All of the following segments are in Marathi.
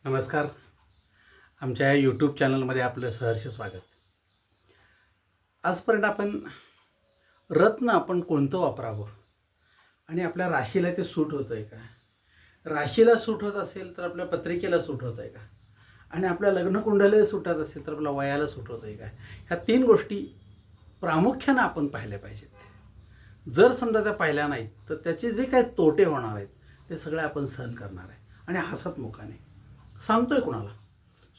नमस्कार. आमच्या यूट्यूब चॅनलमध्ये आपलं सहर्ष स्वागत. आजपर्यंत आपण कोणतं वापरावं आणि आपल्या राशीला ते सूट होतं आहे का, राशीला सूट होत असेल तर आपल्या पत्रिकेला सूट होतं आहे का, आणि आपल्या लग्नकुंडलीला सूट होत असेल तर आपल्या वयाला सूट होतं आहे का, ह्या तीन गोष्टी प्रामुख्यानं आपण पाहिल्या पाहिजेत. जर समजा त्या पाहिल्या नाहीत तर त्याचे जे काही तोटे होणार आहेत ते सगळे आपण सहन करणार आहे आणि हसतमुखाने सांगतोय. कोणाला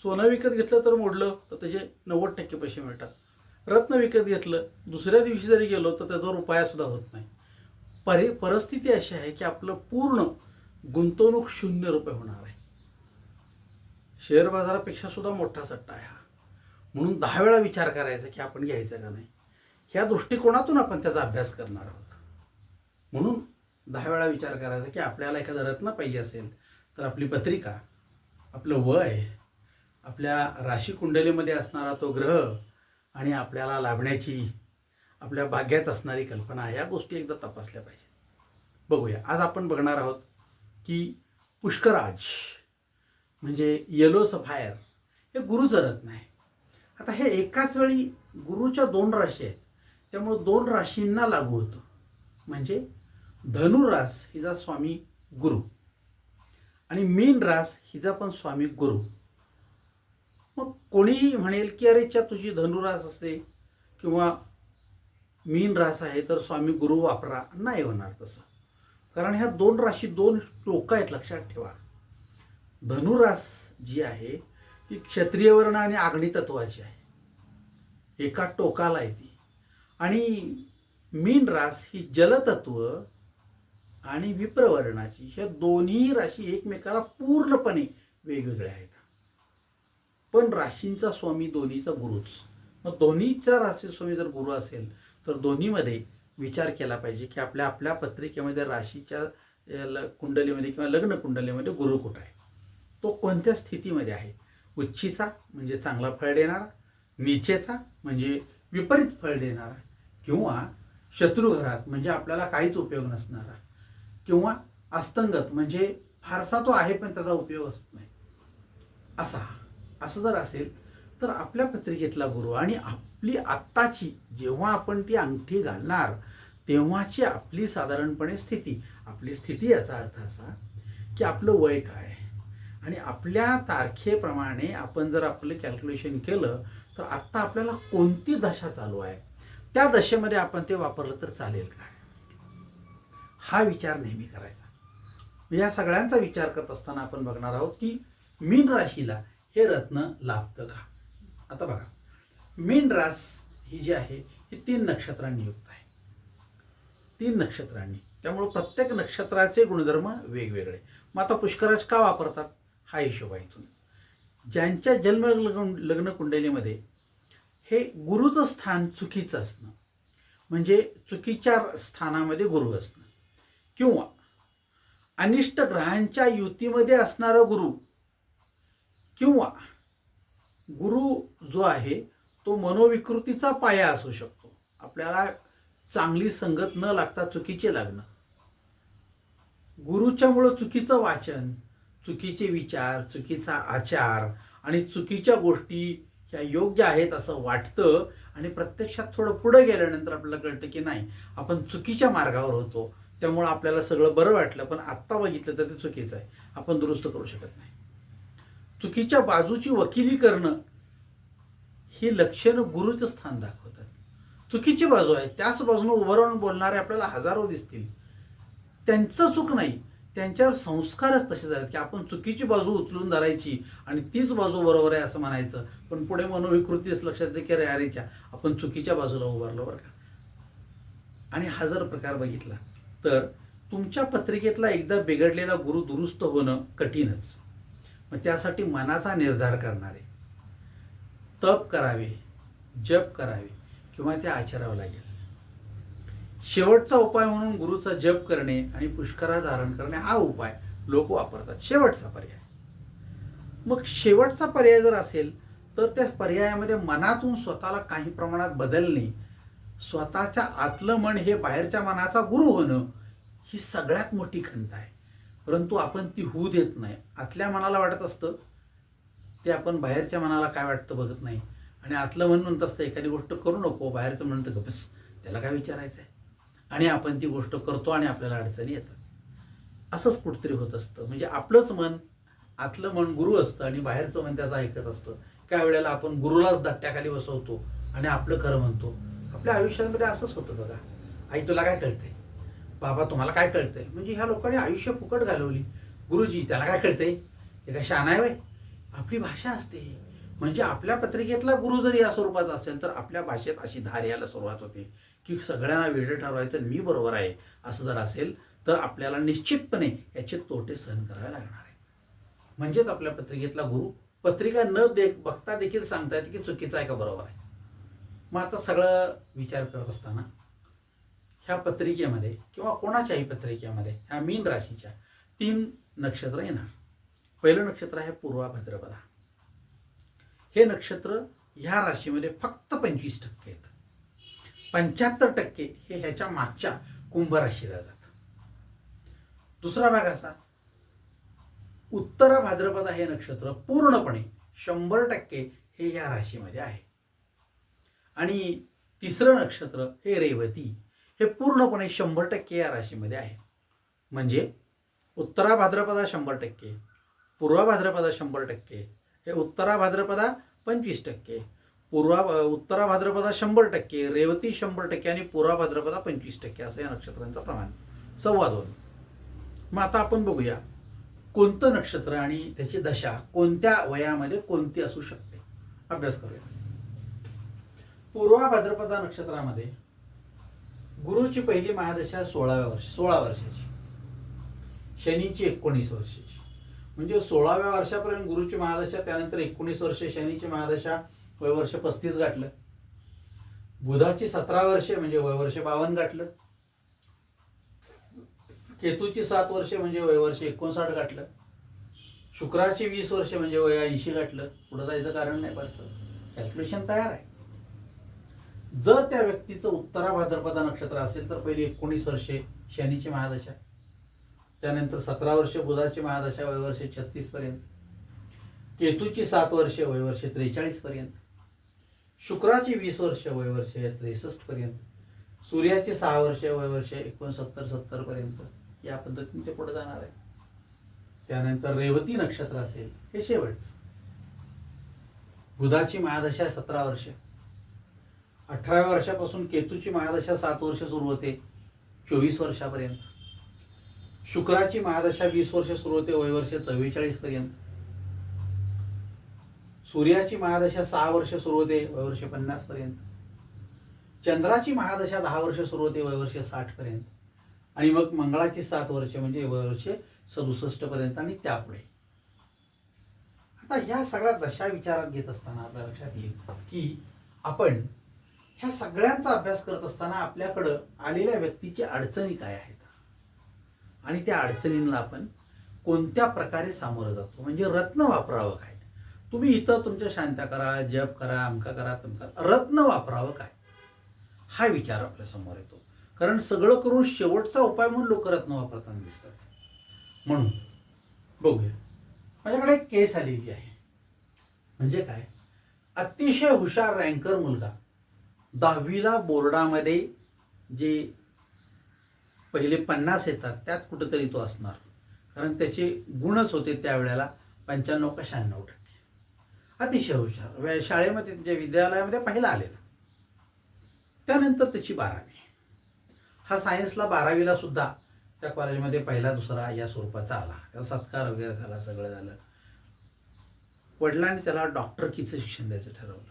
सोनं विकत घेतलं तर मोडलं तर त्याचे 90% पैसे मिळतात. रत्न विकत घेतलं दुसऱ्या दिवशी जरी गेलो तर त्याचा रुपयासुद्धा होत नाही. परिस्थिती अशी आहे की आपलं पूर्ण गुंतवणूक 0 रुपये होणार आहे. शेअर बाजारापेक्षा सुद्धा मोठा सट्टा आहे हा. म्हणून 10 वेळा विचार करायचा की आपण घ्यायचं का नाही. ह्या दृष्टिकोनातून आपण त्याचा अभ्यास करणार आहोत. म्हणून 10 वेळा विचार करायचा की आपल्याला एखादं रत्न पाहिजे असेल तर आपली पत्रिका, आपलं वय, आपल्या राशी कुंडलीमध्ये असणारा तो ग्रह आणि आपल्याला लाभण्याची आपल्या भाग्यात असणारी कल्पना, या गोष्टी एकदा तपासल्या पाहिजेत. बघूया. आज आपण बघणार आहोत की पुष्कराज म्हणजे येलो सफायर हे गुरुचं रत्न आहे. आता हे एकाच वेळी गुरुच्या 2 राशी आहेत, त्यामुळे 2 राशींना लागू होतं. म्हणजे धनुरास हिचा स्वामी गुरु आणि मीन रास हिचा पण स्वामी गुरु. मग कोणीही म्हणेल की अरे तुझी धनुरास असे किंवा मीन रास आहे तर स्वामी गुरु वापरा. नाही होणार तसं, कारण ह्या 2 राशी 2 टोकं आहेत, लक्षात ठेवा. धनुरास जी आहे ती क्षत्रिय वर्ण आणि आग्नी तत्वाची आहे, एका टोकाला आहे ती. आणि मीन रास ही जलतत्व आणि विप्रवर्णाची, ह्या दोन्ही राशी एकमेकाला पूर्णपणे वेगवेगळ्या आहेत. पण राशींचा स्वामी दोन्हीचा गुरुच. मग दोन्हीच्या राशी स्वामी जर गुरु असेल तर दोन्हीमध्ये विचार केला पाहिजे की आपल्या पत्रिकेमध्ये राशीच्या कुंडलीमध्ये किंवा लग्न कुंडलीमध्ये गुरु कुठं आहे, तो कोणत्या स्थितीमध्ये आहे. उच्चीचा म्हणजे चांगला फळ देणारा, नीचेचा म्हणजे विपरीत फळ देणारा, किंवा शत्रुघरात म्हणजे आपल्याला काहीच उपयोग नसणारा, किंवा अस्तंगत म्हणजे फारसा तो आहे पण त्याचा उपयोग असत नाही असं जर असेल तर आपल्या पत्रिकेतला गुरु आणि आपली आत्ताची, जेव्हा आपण ती अंगठी घालणार तेव्हाची आपली साधारणपणे आपली स्थिती याचा अर्थ असा की आपलं वय काय आणि आपल्या तारखेप्रमाणे आपण जर आपलं कॅल्क्युलेशन केलं तर आत्ता आपल्याला कोणती दशा चालू आहे, त्या दशेमध्ये आपण ते वापरलं तर चालेल काय, हा विचार नेहमी करायचा. या सगळ्यांचा विचार करत असताना आपण बघणार आहोत की मीन राशीला हे रत्न लाभतं का. आता बघा, मीन रास ही जी आहे ही 3 नक्षत्रांनी युक्त आहे. 3 नक्षत्रांनी, त्यामुळे प्रत्येक नक्षत्राचे गुणधर्म वेगवेगळे. मग आता पुष्कराज का वापरतात हा हिशोब आहे. इथून ज्यांच्या जन्म लग्न कुंडलीमध्ये हे गुरुचं स्थान चुकीचं असणं, म्हणजे चुकीच्या स्थानामध्ये गुरु असणं, किंवा अनिष्ट ग्रहांच्या युतीमध्ये असणारा गुरु, किंवा गुरु जो आहे तो मनोविकृतीचा पाया असू शकतो. आपल्याला चांगली संगत न लागता चुकीचे लागणं, गुरुच्यामुळं चुकीचं वाचन, चुकीचे विचार, चुकीचा आचार आणि चुकीच्या गोष्टी ह्या योग्य आहेत असं वाटतं आणि प्रत्यक्षात थोडं पुढे गेल्यानंतर आपल्याला कळतं की नाही, आपण चुकीच्या मार्गावर होतो. त्यामुळं आपल्याला सगळं बरं वाटलं पण आत्ता बघितलं तर ते चुकीचं आहे, आपण दुरुस्त करू शकत नाही. चुकीच्या बाजूची वकिली करणं ही लक्षणं गुरुचं स्थान दाखवतात. चुकीची बाजू आहे, त्याच बाजूने उभं राहून बोलणारे आपल्याला हजारो दिसतील, त्यांचं चूक नाही, त्यांच्यावर संस्कारच तसे झालेत की आपण चुकीची बाजू उचलून धरायची आणि तीच बाजू बरोबर आहे असं म्हणायचं. पण पुढे मनोविकृतीच लक्षात येते की अरेच्या आपण चुकीच्या बाजूला उभारलो बरं का. आणि हा जर प्रकार बघितला तर तुमच्या पत्रिकेतला एकदा बिघडलेला गुरु दुरुस्त होणं कठीणच. मग त्यासाठी मनाचा निर्धार करणारे तप करावे, जप करावे किंवा ते आचरावं लागेल. शेवटचा उपाय म्हणून गुरुचा जप करणे आणि पुष्करा धारण करणे हा उपाय लोक वापरतात, शेवटचा पर्याय. मग शेवटचा पर्याय जर असेल तर त्या पर्यायामध्ये मनातून स्वतःला काही प्रमाणात बदलणे, स्वतःच्या आतलं मन हे बाहेरच्या मनाचा गुरु होणं ही सगळ्यात मोठी खंत आहे. परंतु आपण ती होऊ देत नाही. आतल्या मनाला वाटत असतं ते आपण बाहेरच्या मनाला काय वाटतं बघत नाही. आणि आतलं मन म्हणत असतं एखादी गोष्ट करू नको, बाहेरचं म्हणतं गप्पस त्याला काय विचारायचं आहे, आणि आपण ती गोष्ट करतो आणि आपल्याला अडचणी येतात. असंच कुठतरी होत असतं. म्हणजे आपलंच मन, आतलं मन गुरु असतं आणि बाहेरचं मन त्याचं ऐकत असतं. काही वेळेला आपण गुरुलाच दट्ट्याखाली बसवतो आणि आपलं खरं म्हणतो. आपल्या आयुष्यामध्ये असंच होतं बघा. आई तुला काय कळतंय, बाबा तुम्हाला काय कळतंय. म्हणजे ह्या लोकांनी आयुष्य फुकट घालवली. गुरुजी त्याला काय कळतंय, ते काय शहाणा आहे व्हय. आपली भाषा असते. म्हणजे आपल्या पत्रिकेतला गुरु जरी या स्वरूपाचा असेल तर आपल्या भाषेत अशी धार यायला सुरुवात होते की सगळ्यांना वेडे ठरवायचं, मी बरोबर आहे असं जर असेल तर आपल्याला निश्चितपणे याचे तोटे सहन करावे लागणार आहे. म्हणजेच आपल्या पत्रिकेतला गुरु पत्रिका न बघता देखील सांगता येते की चुकीचं आहे का बरोबर आहे. मग आता सगळं विचार करत असताना ह्या पत्रिकेमध्ये किंवा कोणाच्याही पत्रिकेमध्ये ह्या मीन राशीच्या 3 नक्षत्र येणार. पहिलं नक्षत्र आहे पूर्वा भाद्रपदा. हे नक्षत्र ह्या राशीमध्ये फक्त 25% येतं. 75% हे ह्याच्या मागच्या कुंभ राशीला जातं. दुसरा भाग असा, उत्तरा भाद्रपदा हे नक्षत्र पूर्णपणे 100% हे ह्या राशीमध्ये आहे. आणि तिसरं नक्षत्र हे रेवती हे पूर्णपणे 100% या राशीमध्ये आहे. म्हणजे उत्तरा भाद्रपदा 100%, पूर्वा भाद्रपदा 100%, हे उत्तरा भाद्रपदा 25%, उत्तरा भाद्रपदा 100%, रेवती 100% आणि पूर्वा भाद्रपदा 25% असं या नक्षत्रांचं प्रमाण 2.25. मग आता आपण बघूया कोणतं नक्षत्र आणि त्याची दशा कोणत्या वयामध्ये कोणती असू शकते. अभ्यास करूया. पूर्वा भाद्रपदा नक्षत्रामध्ये गुरुची पहिली महादशा 16 वर्षाची, शनीची 19 वर्षाची. म्हणजे 16व्या वर्षापर्यंत गुरुची महादशा, त्यानंतर 19 वर्ष शनीची महादशा, वयवर्ष 35 गाठलं. बुधाची 17 वर्षे म्हणजे वयवर्ष 52 गाठलं. केतूची 7 वर्षे म्हणजे वयवर्ष 59 गाठलं. शुक्राची 20 वर्षे म्हणजे वय 80 गाठलं. पुढे जायचं कारण नाही, फारसं कॅल्क्युलेशन तयार आहे. जर त्या व्यक्तीचं उत्तरा भाद्रपदा नक्षत्र असेल तर पहिली 19 वर्षे शनीची महादशा, त्यानंतर 17 वर्षे बुधाची महादशा वयवर्ष 36 पर्यंत, केतूची 7 वर्षे वयवर्ष 43 पर्यंत, शुक्राची 20 वर्षे वयवर्ष 63 पर्यंत, सूर्याची 6 वर्षे वयवर्ष 69-70 पर्यंत. या पद्धतीने ते पुढे जाणार आहे. त्यानंतर रेवती नक्षत्र असेल हे शेवटचं. बुधाची महादशा 17 वर्षे, 18व्या वर्षापासून केतूची महादशा 7 वर्ष सुरू होते 24 वर्षापर्यंत, शुक्राची महादशा 20 वर्ष सुरू होते वयवर्ष 44 पर्यंत, सूर्याची महादशा 6 वर्ष सुरू होते वयवर्ष 50 पर्यंत, चंद्राची महादशा 10 वर्ष सुरू होते वयवर्ष 60 पर्यंत, आणि मग मंगळाची 7 वर्ष म्हणजे वयवर्ष 67 पर्यंत आणि त्यापुढे. आता ह्या सगळ्या दशा विचारात घेत असताना आपल्या लक्षात येईल की आपण ह्या सगळ्यांचा अभ्यास करत असताना आपल्याकडं आलेल्या व्यक्तीची अडचणी काय आहेत आणि त्या अडचणींना आपण कोणत्या प्रकारे सामोरं जातो. म्हणजे रत्न वापरावं काय. तुम्ही इथं तुमच्या शांत्या करा, जप करा, अमका करा, तमका, रत्न वापरावं काय हा विचार आपल्या समोर येतो. कारण सगळं करून शेवटचा उपाय म्हणून लोक रत्न वापरताना दिसतात. म्हणून बघूया, माझ्याकडे एक केस आलेली आहे. म्हणजे काय, अतिशय हुशार रँकर मुलगा, 10वीला बोर्डामध्ये जे पहिले 50 येतात त्यात कुठेतरी तो असणार. कारण त्याचे गुणच होते त्यावेळेला 95 का 96%. अतिशय हुशार, शाळेमध्ये म्हणजे विद्यालयामध्ये पहिला आलेला. त्यानंतर त्याची 12वी. हा सायन्सला 12वीला सुद्धा त्या कॉलेजमध्ये पहिला दुसरा या स्वरूपाचा आला. त्याचा सत्कार वगैरे झाला, सगळं झालं. वडिलांनी त्याला डॉक्टरकीचं शिक्षण द्यायचं ठरवलं.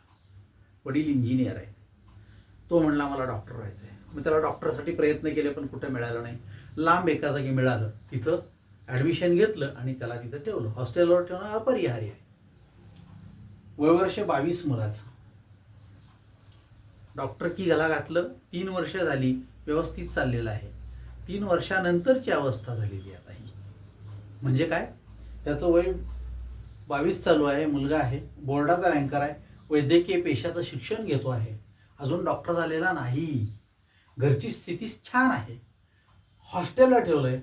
वडील इंजिनियर आहेत. तो म्हणला मला डॉक्टर व्हायचं आहे. मग त्याला डॉक्टरसाठी प्रयत्न केले पण कुठं मिळालं नाही. लांब एका जागी मिळालं, तिथं ॲडमिशन घेतलं आणि त्याला तिथं ठेवलं. हॉस्टेलवर ठेवणं अपरिहार्य आहे. वयवर्ष 22 मुलाचं. डॉक्टरकी त्याला घातलं. 3 वर्ष झाली, व्यवस्थित चाललेलं आहे. 3 वर्षानंतरची अवस्था झालेली आता ही. म्हणजे काय, त्याचं वय 22 चालू आहे, मुलगा आहे, बोर्डाचा रँकर आहे, वैद्यकीय पेशाचं शिक्षण घेतो आहे, अजून डॉक्टर झालेला नाही, घरची स्थिती छान आहे, हॉस्टेलला ठेवलं आहे.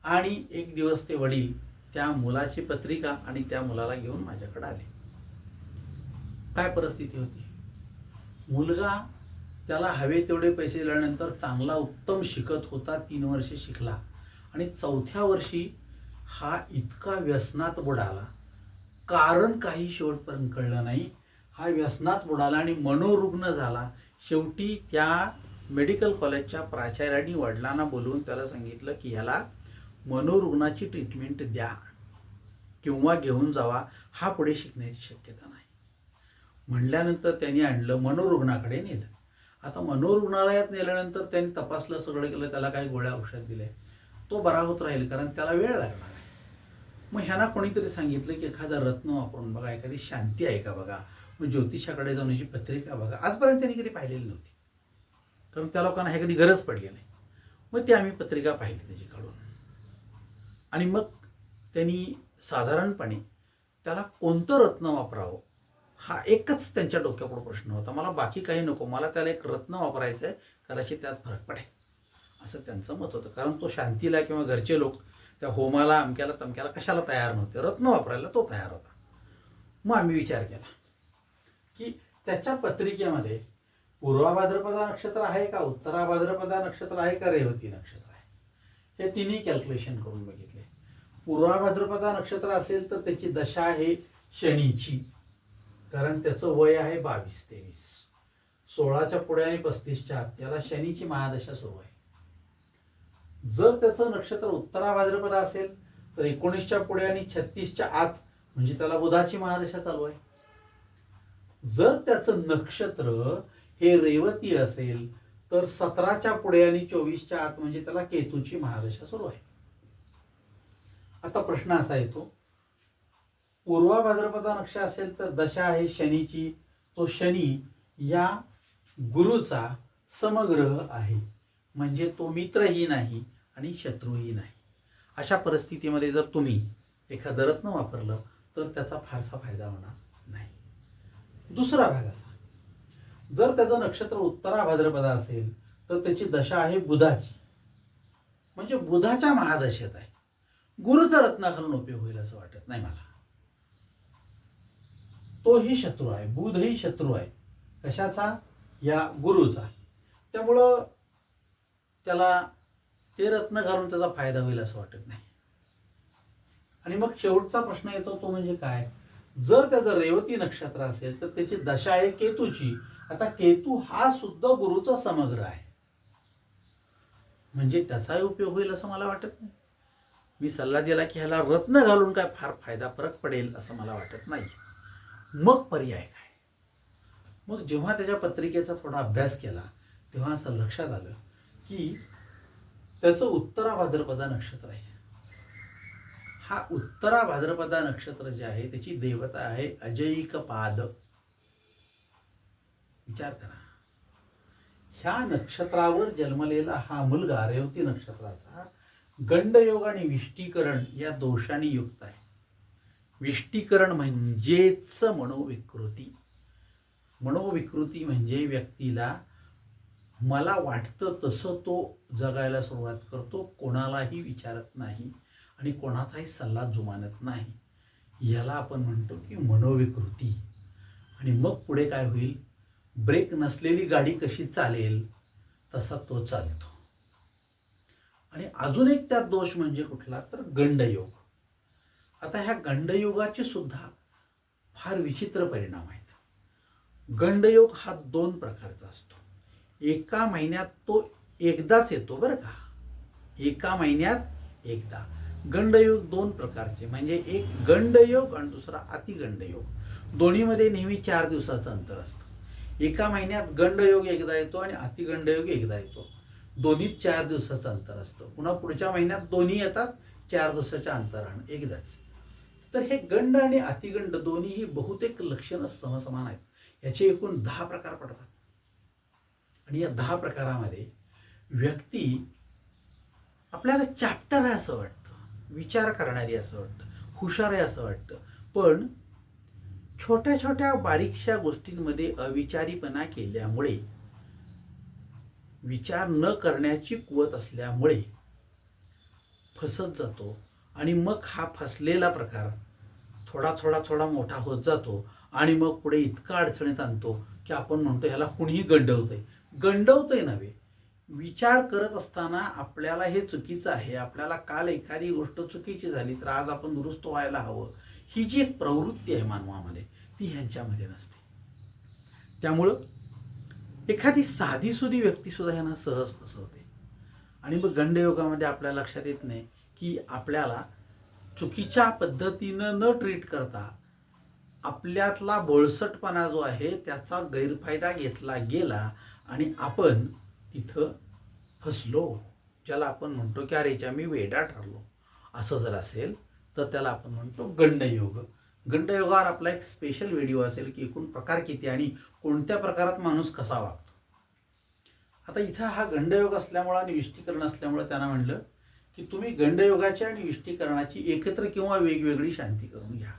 आणि एक दिवस ते वडील त्या मुलाची पत्रिका आणि त्या मुलाला घेऊन माझ्याकडे आले. काय परिस्थिती होती? मुलगा त्याला हवे तेवढे पैसे दिल्यानंतर चांगला उत्तम शिकत होता, 3 वर्षे शिकला आणि 4थ्या वर्षी हा इतका व्यसनात बुडाला, कारण काही शेवटपर्यंत कळलं नाही. हा व्यसनात बुडाला आणि मनोरुग्ण झाला. शेवटी त्या मेडिकल कॉलेजच्या प्राचार्यांनी वडिलांना बोलवून त्याला सांगितलं की ह्याला मनोरुग्णाची ट्रीटमेंट द्या किंवा घेऊन जावा, हा पुढे शिकण्याची शक्यता नाही. म्हणल्यानंतर त्यांनी आणलं, मनोरुग्णाकडे नेलं. आता मनोरुग्णालयात नेल्यानंतर त्यांनी तपासलं, सगळं केलं, त्याला काही गोळ्या औषध दिले, तो बरा होत राहील कारण त्याला वेळ लागणार आहे. मग ह्यांना कोणीतरी सांगितलं की एखादा रत्न वापरून बघा, एखादी शांती आहे का बघा, मग ज्योतिषाकडे जाऊन याची पत्रिका बघा. आजपर्यंत त्यांनी कधी पाहिलेली नव्हती, कारण त्या लोकांना ह्या कधी गरज पडली नाही. मग ती आम्ही पत्रिका पाहिली त्याची काढून, आणि मग त्यांनी साधारणपणे त्याला कोणतं रत्न वापरावं हा एकच त्यांच्या डोक्यापुढे प्रश्न होता. मला बाकी काही नको, मला त्याला एक रत्न वापरायचं आहे, कदाचित त्यात फरक पडेल असं त्यांचं मत होतं. कारण तो शांतीला किंवा घरचे लोक त्या होमाला अमक्याला तमक्याला कशाला तयार नव्हते, रत्न वापरायला तो तयार होता. मग आम्ही विचार केला की त्याच्या पत्रिकेमध्ये पूर्वा भाद्रपदा नक्षत्र आहे का, उत्तरा भाद्रपदा नक्षत्र आहे का, रेवती नक्षत्र आहे, हे तिन्ही कॅल्क्युलेशन करून बघितले. पूर्वा भाद्रपदा नक्षत्र असेल तर त्याची दशा आहे शनीची, कारण त्याचं वय आहे 22-23, 16च्या पुढे आणि 35च्या आत, त्याला शनीची महादशा सुरू आहे. जर त्याचं नक्षत्र उत्तरा भाद्रपदा असेल तर 19च्या पुढे आणि 36च्या आत, म्हणजे त्याला बुधाची महादशा चालू आहे. जर त्याचं नक्षत्र हे रेवती असेल तर 17च्या पुढे आणि 24च्या आत, म्हणजे त्याला केतूची महादशा सुरू आहे. आता प्रश्न असा येतो, पूर्वा भाद्रपदा नक्षत्र असेल तर दशा आहे शनीची, तो शनी या गुरुचा समग्रह आहे, म्हणजे तो मित्रही नाही आणि शत्रूही नाही. अशा परिस्थितीमध्ये जर तुम्ही एखादं रत्न वापरलं तर त्याचा फारसा फायदा होणार नाही. दुसरा भाग असा, जर त्याचं नक्षत्र उत्तरा भाद्रपदा असेल तर त्याची दशा आहे बुधाची, म्हणजे बुधाच्या महादशेत आहे. गुरुचं रत्न घालून उपयोग होईल असं वाटत नाही मला. तोही शत्रू आहे, बुधही शत्रू आहे. कशाचा? या गुरुचा. त्यामुळं त्याला ते रत्न घालून त्याचा फायदा होईल असं वाटत नाही. आणि मग शेवटचा प्रश्न येतो तो म्हणजे काय, जर त्याचं रेवती नक्षत्र असेल तर त्याची दशा आहे केतूची. आता केतू हा सुद्धा गुरुचा समग्र आहे, म्हणजे त्याचाही उपयोग होईल असं मला वाटत नाही. मी सल्ला दिला की ह्याला रत्न घालून काय फार फायदा फरक पडेल असं मला वाटत नाही. मग पर्याय काय? मग जेव्हा त्याच्या पत्रिकेचा थोडा अभ्यास केला तेव्हा असं लक्षात आलं की त्याचं उत्तरा भाद्रपदा नक्षत्र आहे. हा उत्तरा भाद्रपदा नक्षत्र जे आहे त्याची देवता आहे अजैकपाद. विचार करा, ह्या नक्षत्रावर जन्मलेला हा मुलगा रेवती नक्षत्राचा गंडयोग आणि विष्टीकरण या दोषांनी युक्त आहे. विष्टीकरण म्हणजेच मनोविकृती. मनोविकृती म्हणजे व्यक्तीला मला वाटतं तसं तो जगायला सुरुवात करतो, कोणालाही विचारत नाही आणि कोणाचाही सल्ला जुमानत नाही. याला आपण म्हणतो की मनोविकृती. आणि मग पुढे काय होईल, ब्रेक नसलेली गाडी कशी चालेल तसा तो चालतो. आणि अजून एक त्यात दोष म्हणजे कुठला तर गंडयोग. आता ह्या गंडयोगाचे सुद्धा फार विचित्र परिणाम आहेत. गंडयोग हा 2 प्रकारचा असतो. एका महिन्यात तो एकदाच येतो बरं का, एका महिन्यात एकदा. गंडयोग 2 प्रकारचे, म्हणजे एक गंडयोग आणि दुसरा अतिगंडयोग. दोन्हीमध्ये नेहमी 4 दिवसाचं अंतर असतं. एका महिन्यात गंडयोग एकदा येतो आणि अतिगंडयोग एकदा येतो. दोन्हीत 4 दिवसाचं अंतर असतं. पुन्हा पुढच्या महिन्यात दोन्ही येतात 4 दिवसाच्या अंतरानं एकदाच. तर हे गंड आणि अतिगंड दोन्हीही बहुतेक लक्षणं समसमान आहेत. याचे एकूण 10 प्रकार पडतात. आणि या 10 प्रकारामध्ये व्यक्ती आपल्याला चॅप्टर आहे असं वाटतं, विचार करणारी असं वाटतं, हुशार आहे असं वाटतं, पण छोट्या छोट्या बारीकशा गोष्टींमध्ये अविचारीपणा केल्यामुळे, विचार न करण्याची कुवत असल्यामुळे फसत जातो. आणि मग हा फसलेला प्रकार थोडा मोठा होत जातो आणि मग पुढे इतका अडचणीत आणतो की आपण म्हणतो ह्याला कुणीही गंडवतंय. गंडवतंय नव्हे, विचार करत असताना आपल्याला हे चुकीचं आहे, आपल्याला काल एखादी गोष्ट चुकीची झाली तर आज आपण दुरुस्त व्हायला हवं, ही जी एक प्रवृत्ती आहे मानवामध्ये ती ह्यांच्यामध्ये नसते. त्यामुळं एखादी साधीसुधी व्यक्तीसुद्धा ह्यांना सहज फसवते. आणि मग गंडयोगामध्ये आपल्या लक्षात येत नाही की आपल्याला चुकीच्या पद्धतीनं न ट्रीट करता आपल्यातला बोळसटपणा जो आहे त्याचा गैरफायदा घेतला गेला आणि आपण तिथं फसलो, ज्याला आपण म्हणतो की अरेच्या मी वेडा ठरलो. असं जर असेल तर त्याला आपण म्हणतो गंडयोग. गंडयोगावर आपला एक स्पेशल व्हिडिओ असेल की एकूण प्रकार किती आणि कोणत्या प्रकारात माणूस कसा वागतो. आता इथं हा गंडयोग असल्यामुळं आणि विष्टीकरण असल्यामुळं त्यांना म्हणलं की तुम्ही गंडयोगाची आणि विष्टीकरणाची एकत्र किंवा वेगवेगळी शांती करून घ्या.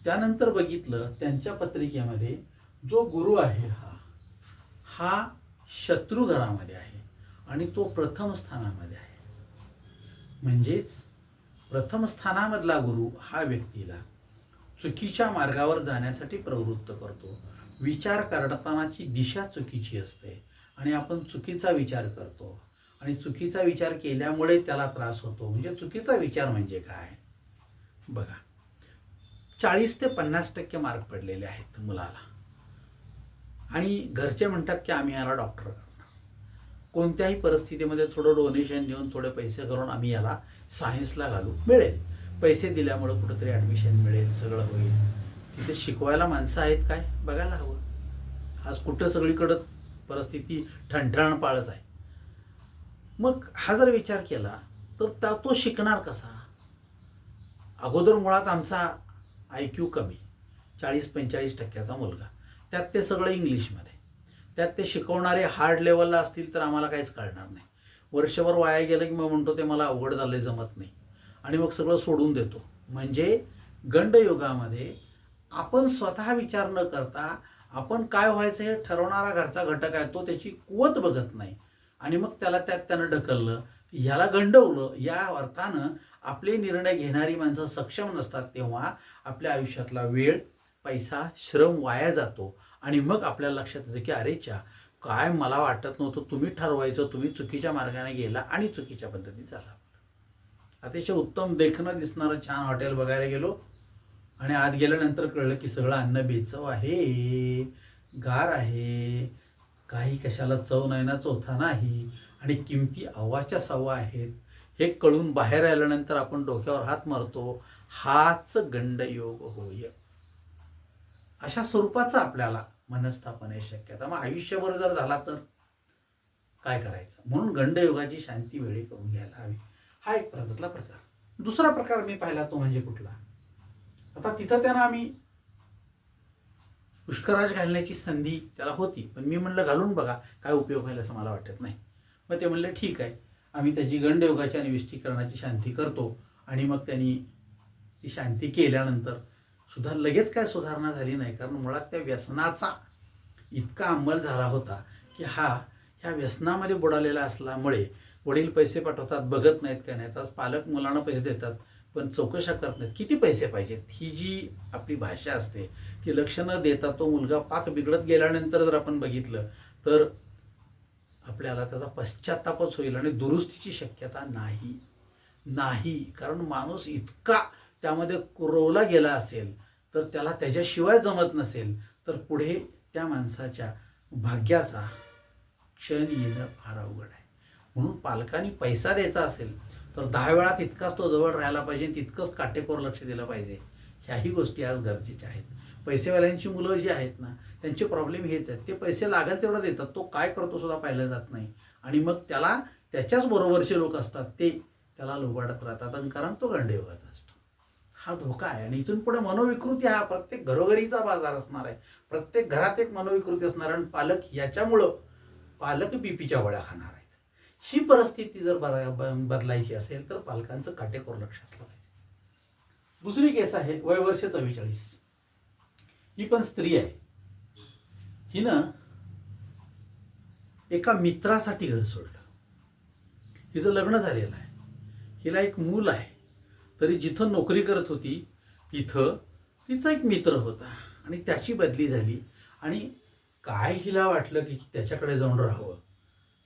त्यानंतर बघितलं त्यांच्या पत्रिकेमध्ये जो गुरु आहे हा शत्रू घरामध्ये आहे आणि तो प्रथम स्थानामध्ये आहे. म्हणजेच प्रथम स्थानामधला गुरु हा व्यक्तीला चुकीच्या मार्गावर जाण्यासाठी प्रवृत्त करतो. विचार करतानाची दिशा चुकीची असते आणि आपण चुकीचा विचार करतो आणि चुकीचा विचार केल्यामुळे त्याला त्रास होतो. म्हणजे चुकीचा विचार म्हणजे काय बघा, 40 ते 50% मार्क पडलेले आहेत मुलाला आणि घरचे म्हणतात की आम्ही याला डॉक्टर करणार. कोणत्याही परिस्थितीमध्ये थोडं डोनेशन देऊन थोडे पैसे करून आम्ही याला सायन्सला घालू, मिळेल. पैसे दिल्यामुळं कुठंतरी ॲडमिशन मिळेल, सगळं होईल. तिथे शिकवायला माणसं आहेत काय बघायला हवं. आज कुठं सगळीकडं परिस्थिती ठणठण पाळच आहे. मग हा जर विचार केला तर तो शिकणार कसा. अगोदर मुळात आमचा IQ कमी, 40-45% मुलगा, त्यात ते सगळं इंग्लिशमध्ये, त्यात ते शिकवणारे हार्ड लेवलला असतील तर आम्हाला काहीच कळणार नाही. वर्षभर वाया गेलं की मग म्हणतो ते मला अवघड झालं, जमत नाही आणि मग सगळं सोडून देतो. म्हणजे गंडयुगामध्ये आपण स्वतः विचार न करता आपण काय व्हायचं हे ठरवणारा घरचा घटक आहे, तो त्याची कुवत बघत नाही आणि मग त्यानं ढकललं, ह्याला गंडवलं. या अर्थानं आपले निर्णय घेणारी माणसं सक्षम नसतात तेव्हा आपल्या आयुष्यातला वेळ, पैसा, श्रम वाया जातो आणि मग आपल्याला लक्षात येतं की अरेच्या काय मला वाटत नव्हतं, तुम्ही ठरवायचं, तुम्ही चुकीच्या मार्गाने गेला आणि चुकीच्या पद्धतीत झाला. अतिशय उत्तम देखणं दिसणारं छान हॉटेल बघायला गेलो आणि आत गेल्यानंतर कळलं की सगळं अन्न बेचव आहे, गार आहे, काही कशाला चव नाही ना चोथा नाही आणि किमती अव्वाच्या सव्वा आहेत. हे कळून बाहेर आल्यानंतर आपण डोक्यावर हात मारतो. हाच गंडयोग होय. अशा स्वरूपाचा आपल्याला मनस्थापन आहे शक्यता. मग आयुष्यभर जर झाला तर काय करायचं. म्हणून गंडयोगाची शांती वेळी करून घ्यायला हवी. हा एक प्रगतला प्रकार. दुसरा प्रकार मी पाहिला तो म्हणजे कुठला. आता तिथं त्यांना आम्ही पुष्कराज घालण्याची संधी त्याला होती, पण मी म्हणलं घालून बघा काय उपयोग होईल असं मला वाटत नाही. मग ते म्हणले ठीक आहे, आम्ही त्याची गंडयोगाची आणि विष्टीकरणाची शांती करतो. आणि मग त्यांनी ती शांती केल्यानंतर सुद्धा लगेच काय सुधारणा झाली नाही, कारण मुळात त्या व्यसनाचा इतका अंमल झाला होता की ह्या व्यसनामध्ये बुडालेला असल्यामुळे वडील पैसे पाठवतात, बघत नाहीत काय नाहीत. आज पालक मुलांना पैसे देतात पण चौकशा करत नाहीत किती पैसे पाहिजेत. ही जी आपली भाषा असते ती लक्ष न देता तो मुलगा पाक बिघडत गेल्यानंतर जर आपण बघितलं तर आपल्याला त्याचा पश्चात्तापच होईल आणि दुरुस्तीची शक्यता नाही. कारण माणूस इतका त्यामध्ये रोवला गेला असेल तर त्याला त्याच्याशिवाय जमत नसेल तर पुढे त्या माणसाच्या भाग्याचा क्षण येणं फार अवघड आहे. म्हणून पालकांनी पैसा द्यायचा असेल तर 10 वेळा तितकाच तो जवळ राहायला पाहिजे, तितकंच काटेकोर लक्ष दिलं पाहिजे. ह्याही गोष्टी आज गरजेच्या आहेत. पैसेवाल्यांची मुलं जी आहेत ना त्यांचे प्रॉब्लेम हेच आहेत. ते पैसे लागेल तेवढं देतात, तो काय करतो सुद्धा पाहिलं जात नाही आणि मग त्याला त्याच्याच बरोबरचे लोक असतात ते त्याला लुबाडत राहतात कारण तो गंडयोगाचा असतो. हा धोका आहे. आणि इथून पुढे मनोविकृती हा प्रत्येक घरोघरीचा बाजार असणार आहे. प्रत्येक घरात एक मनोविकृती असणार आणि पालक याच्यामुळं पालक बीपीच्या गोळ्या खाणार आहेत. ही परिस्थिती जर बदलायची असेल तर पालकांचं काटेकोर लक्ष असलं पाहिजे. दुसरी केस आहे वय वर्ष 44. ही पण स्त्री आहे. हिनं एका मित्रासाठी घर सोडलं. हिचं लग्न झालेलं आहे, हिला एक मूल आहे. तरी जिथं नोकरी करत होती तिथं तिचा एक मित्र होता आणि त्याची बदली झाली आणि काय हिला वाटलं की त्याच्याकडे जाऊन राहावं,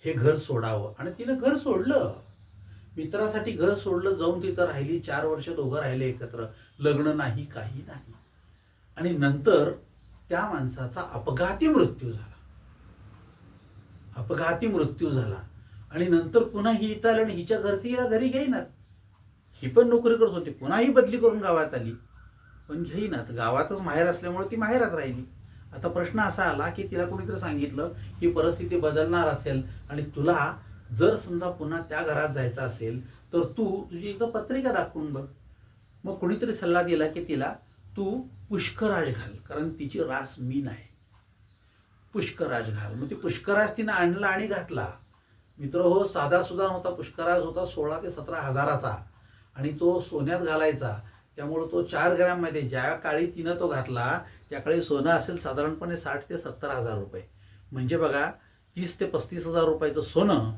हे घर सोडावं आणि तिनं घर सोडलं. मित्रासाठी घर सोडलं, जाऊन तिथं राहिली. 4 वर्ष दोघं राहिले एकत्र. लग्न नाही, काही नाही. आणि नंतर त्या माणसाचा अपघाती मृत्यू झाला. अपघाती मृत्यू झाला आणि नंतर पुन्हा ही इथं आली आणि हिच्या घरची हिला घरी घेईनात. ही पण नोकरी करत होती, पुन्हा ही बदली करून गावात आली, पण घेईनात. गावातच माहेर असल्यामुळे ती माहेरात राहिली. आता प्रश्न असा आला की तिला कोणीतरी सांगितलं ही परिस्थिती बदलणार असेल आणि तुला जर समजा पुन्हा त्या घरात जायचं असेल तर तू तुझी एकदा पत्रिका दाखवून बघ. मग कोणीतरी सल्ला दिला की तिला तू पुष्कराज घाल, कारण तिची रास मीन आहे. पुष्कराज घाल. मग ती पुष्कराज तिनं आणला आणि घातला. मित्र हो, साधा सुद्धा नव्हता. पुष्कराज होता 16 ते 17 हजाराचा आणि तो सोन्यात घालायचा. त्यामुळं तो 4 ग्रॅममध्ये, ज्या काळी तिनं तो घातला त्या काळी सोनं असेल साधारणपणे 60 ते 70 हजार रुपये. म्हणजे बघा, 30 ते 35 हजार रुपयाचं सोनं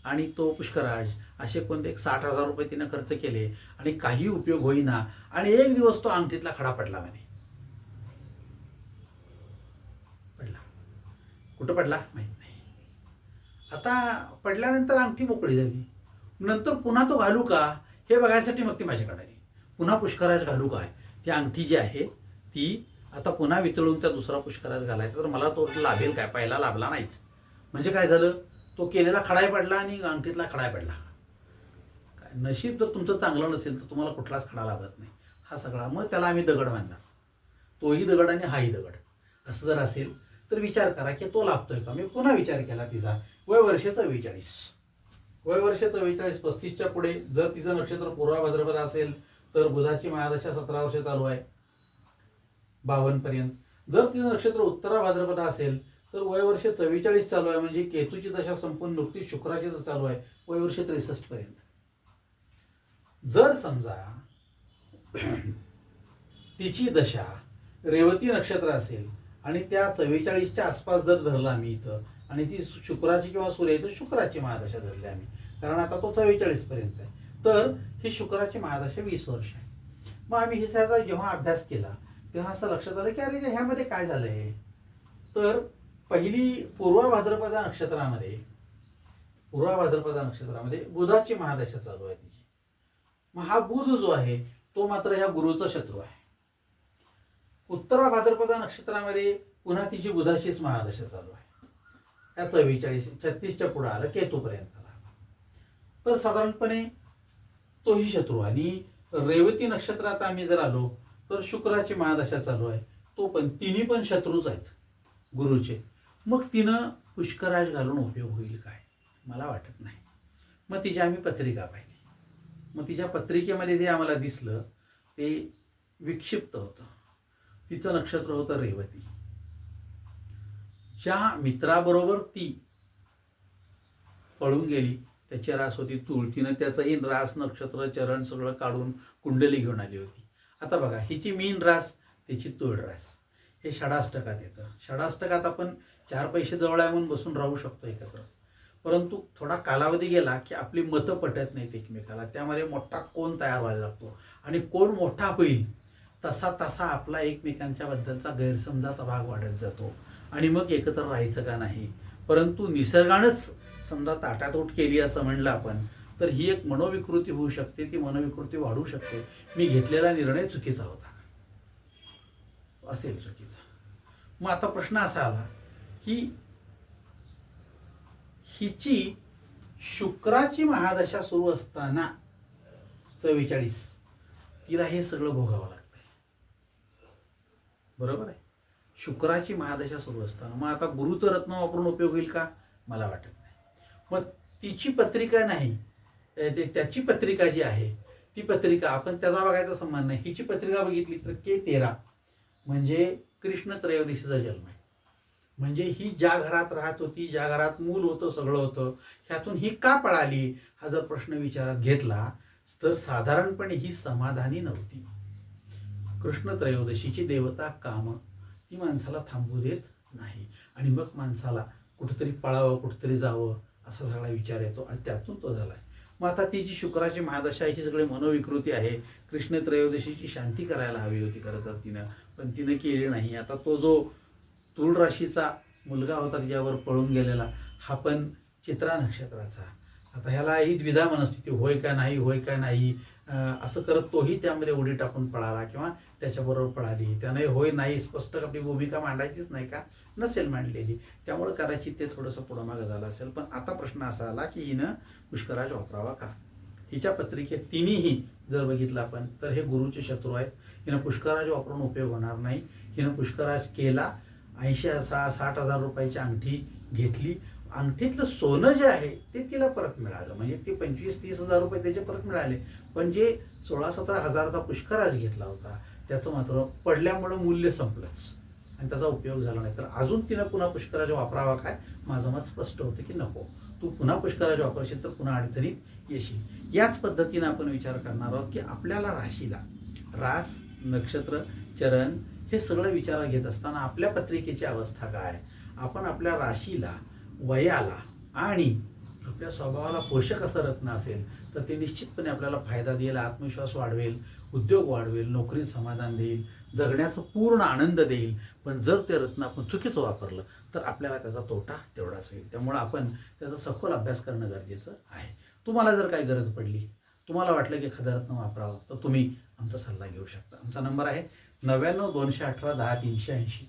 आणि तो पुष्कराज, असे कोणते एक 60 हजार रुपये तिनं खर्च केले आणि काही उपयोग होईना. आणि एक दिवस तो अंगठीतला खडा पडला म्हणे. पडला. कुठं पडला माहीत नाही. आता पडल्यानंतर अंगठी मोकळी झाली. नंतर पुन्हा तो घालू का हे बघायसाठी मग ती माझ्याकडे आली. पुन्हा पुष्कराज घालू काय, ती अंगठी जी आहे ती आता पुन्हा वितळून त्या दुसरा पुष्कराज घालायचा, तर मला तो लाभेल काय, पहिला लाभला नाहीच. म्हणजे काय झालं, तो केलेला खडाय पडला आणि अंगठीतला खडाय पडला. काय नशीब जर तुमचं चांगलं नसेल तर तुम्हाला कुठलाच खडा लागत नाही. हा सगळा मग त्याला आम्ही दगड मानणार. तोही दगड आणि हाही दगड असं जर असेल तर विचार करा की तो लाभतोय का. मी पुन्हा विचार केला. तिचा वय वर्ष 44. वय वर्ष 44, 35च्या पुढे. जर तिचं नक्षत्र पूर्वा भाद्रपद असेल तर बुधाची महादशा 17 वर्ष चालू आहे, 52 पर्यंत. जर तिचं नक्षत्र उत्तरा भाद्रपद असेल तर वय वर्ष 44 चालू आहे, म्हणजे केतूची दशा संपूर्ण नुकतीच शुक्राची चालू आहे, वय वर्ष 63 पर्यंत. जर समजा तिची दशा रेवती नक्षत्र असेल आणि त्या 44च्या आसपास जर धरला आम्ही इथं आणि ती शुक्राची किंवा सूर्य तर शुक्राची महादशा धरली आम्ही, कारण आता तो 44 पर्यंत आहे, तर ही शुक्राची महादशा 20 वर्ष आहे. मग आम्ही हिचा जेव्हा अभ्यास केला तेव्हा असं लक्षात आलं की अरे ह्यामध्ये काय झालंय, तर पहिली पूर्वा भाद्रपद नक्षत्रामध्ये बुधाची महादशा चालू आहे तिची. मग हा बुध जो आहे तो मात्र ह्या गुरुचा शत्रू आहे. उत्तरा भाद्रपद नक्षत्रामध्ये पुन्हा तिची बुधाचीच महादशा चालू आहे. या 36च्या पुढे आलं, केतूपर्यंत आला. तर साधारणपणे तोही शत्रू. आणि रेवती नक्षत्रात आम्ही जर आलो तर शुक्राची महादशा चालू आहे, तो पण, तिन्ही पण शत्रूच आहेत गुरुचे. मग तिनं पुष्कराज घालून उपयोग होईल काय, मला वाटत नाही. मग तिची आम्ही पत्रिका पाहिली. मग तिच्या पत्रिकेमध्ये जे आम्हाला दिसलं ते विक्षिप्त होतं. तिचं नक्षत्र होतं रेवती. ज्या मित्राबरोबर ती पळून गेली त्याची रास होती तूळ. तिनं त्याचंही रास, नक्षत्र, चरण सगळं काढून कुंडली घेऊन आली होती. आता बघा, हिची मीन रास, त्याची तूळ रास, हे षडाष्टकात येतं. षडाष्टकात आपण 4 पैसे जवळ आहे म्हणून बसून राहू शकतो एकत्र, परंतु थोडा कालावधी गेला की आपली मतं पटत नाहीत एकमेकाला. त्यामध्ये मोठा कोण तयार व्हायला लागतो आणि कोण मोठा होईल तसा तसा आपला एकमेकांच्या बद्दलचा गैरसमजाचा भाग वाढत जातो आणि मग एकत्र राहायचं का नाही. परंतु निसर्गानंच समजा ताटातूट केली असं म्हणलं आपण, तर ही एक मनोविकृती होऊ शकते. ती मनोविकृती वाढू शकते. मी घेतलेला निर्णय चुकीचा होता, असेल चुकीचा. मग आता प्रश्न असा आला की हिची शुक्राची महादशा सुरू असताना 44 तिला हे सगळं भोगावं लागतंय, बरोबर आहे. शुक्राची महादशा सुरू असताना मग आता गुरुचं रत्न वापरून उपयोग होईल का, मला वाटत नाही. मग तिची पत्रिका नाही, त्याची पत्रिका जी आहे ती पत्रिका आपण त्याचा बघायचा संबंध नाही. हिची पत्रिका बघितली तर K13 म्हणजे कृष्ण त्रयोदशीचा जन्म आहे. म्हणजे ही ज्या घरात राहत होती, ज्या घरात मूल होतं, सगळं होतं, ह्यातून ही का पळाली हा जर प्रश्न विचारात घेतला तर साधारणपणे ही समाधानी नव्हती. कृष्ण त्रयोदशीची देवता काम ती माणसाला थांबू देत नाही आणि मग माणसाला कुठेतरी पळावं, कुठेतरी जावं असा सगळा विचार येतो आणि त्यातून तो झालाय. मग आता ती जी शुक्राची महादशा ही सगळी मनोविकृती आहे. कृष्ण त्रयोदशीची शांती करायला हवी होती खरं तर तिनं, पण तिनं केली नाही. आता तो जो तुळ राशीचा मुलगा होता तिच्यावर पळून गेलेला, हा पण चित्रा नक्षत्राचा. आता ह्याला ही द्विधा मनस्थिती, होय का नाही, होय का नाही असं करत तोही त्यामध्ये उडी टाकून पळाला किंवा त्याच्याबरोबर पळाली. त्याने होय नाही स्पष्ट आपली भूमिका मांडायचीच नाही का, नसेल मांडलेली, त्यामुळे कदाचित ते थोडंसं पुढं मागं झालं असेल. पण आता प्रश्न असा आला की हिनं पुष्कराज वापरावा का. हिच्या पत्रिकेत तिन्हीही जर बघितलं आपण तर हे गुरुचे शत्रू आहेत. हिनं पुष्कराज वापरून उपयोग होणार नाही. हिनं पुष्कराज केला, 60,000 रुपयाची अंगठी घेतली, अंगठीतलं सोनं जे आहे ते तिला परत मिळालं, म्हणजे ते 25-30 हजार रुपये त्याचे परत मिळाले. पण जे 16-17 हजाराचा पुष्कराज घेतला होता त्याचं मात्र पडल्यामुळं मूल्य संपलंच आणि त्याचा उपयोग झाला नाही. तर अजून तिनं पुन्हा पुष्कराज वापरावा काय, माझं मत स्पष्ट होतं की नको. तू पुन्हा पुष्कराज वापरशील तर पुन्हा अडचणीत येशील. याच पद्धतीनं आपण विचार करणार आहोत की आपल्याला राशीला रास, नक्षत्र, चरण हे सगळं विचारात घेत असताना आपल्या पत्रिकेची अवस्था काय, आपण आपल्या राशीला, वयाला आणि आपल्या स्वभावाला पोषक असं रत्न असेल तर ते निश्चितपणे आपल्याला फायदा देईल, आत्मविश्वास वाढवेल, उद्योग वाढवेल, नोकरीत समाधान देईल, जगण्याचा पूर्ण आनंद देईल. पण जर ते रत्न आपण चुकीचं वापरलं तर आपल्याला त्याचा तोटा तेवढाच होईल. त्यामुळं आपण त्याचा सखोल अभ्यास करणं गरजेचं आहे. तुम्हाला जर काही गरज पडली, तुम्हाला वाटलं की एखादं रत्न वापरावं, तर तुम्ही आमचा सल्ला घेऊ शकता. आमचा नंबर आहे 99-218-10-380.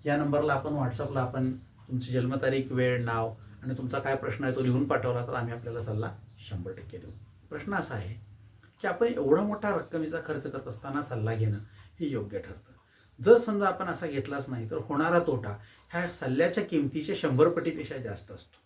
या नंबरला आपण व्हॉट्सअपला आपण तुमची जन्मतारीख, वेळ, नाव आणि तुमचा काय प्रश्न आहे तो लिहून पाठवला तर आम्ही आपल्याला सल्ला 100% देऊ. प्रश्न असा आहे की आपण एवढा मोठा रक्कमेचा खर्च करत असताना सल्ला घेणं हे योग्य ठरतं. जर समजा आपण असा घेतलाच नाही तर होणारा तोटा ह्या सल्ल्याच्या किमतीच्या 100 पटीपेक्षा जास्त असतो.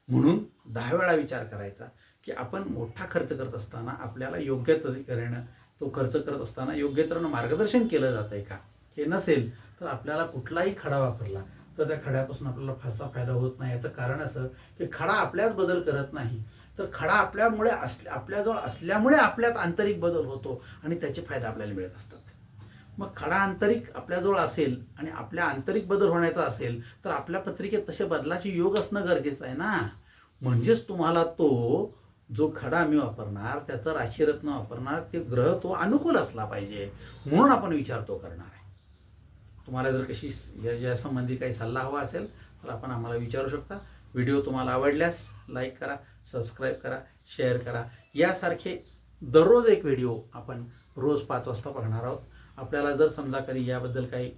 म्हणून 10 वेळा विचार करायचा की आपण मोठा खर्च करत असताना आपल्याला योग्य तऱ्हेनं तो खर्च करत असताना योग्य तऱ्हेनं मार्गदर्शन केलं जातं आहे का. हे नसेल तर आपल्याला कुठलाही खडा वापरला तर त्या खड्यापासून आपल्याला फारसा फायदा होत नाही. याचं कारण असं की खडा आपल्यात बदल करत नाही, तर खडा आपल्याजवळ असल्यामुळे आपल्यात आंतरिक बदल होतो आणि त्याचे फायदे आपल्याला मिळत असतात. मग खडा आंतरिक आपल्याजवळ असेल आणि आपल्या आंतरिक बदल होण्याचा असेल तर आपल्या पत्रिकेत तसे बदलाचे योग असणं गरजेचं आहे ना. म्हणजेच तुम्हाला तो जो खडा मी वापरणार, त्याचं राशीरत्न वापरणार, ते ग्रह तो अनुकूल असला पाहिजे, म्हणून आपण विचार तो करणार आहे. तुम्हाला जर कशी या संबंधी काही सल्ला हवा असेल तर आपण आम्हाला विचारू शकता. व्हिडिओ तुम्हाला आवडल्यास लाईक करा, सबस्क्राईब करा, शेअर करा. यासारखे दररोज एक व्हिडिओ आपण रोज 5 वाजता बघणार आहोत. आपल्याला जर समजा कधी याबद्दल काही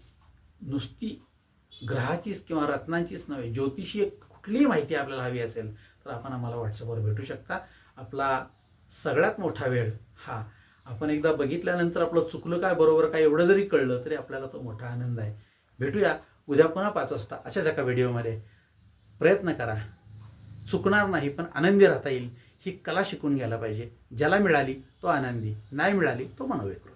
नुसती ग्रहाचीच किंवा रत्नांचीच नव्हे, ज्योतिषीय कुठलीही माहिती आपल्याला हवी असेल तर आपण आम्हाला व्हॉट्सअपवर भेटू शकता. आपला सगळ्यात मोठा वेळ हा आपण एकदा बघितल्यानंतर आपलं चुकलं काय बरोबर काय एवढं जरी कळलं तरी आपल्याला तो मोठा आनंद आहे. भेटूया उद्या पुन्हा 5 वाजता अशाच एका व्हिडिओमध्ये. प्रयत्न करा, चुकणार नाही पण आनंदी राहता येईल ही कला शिकून घ्यायला पाहिजे. ज्याला मिळाली तो आनंदी, नाही मिळाली तो मनोविकृत.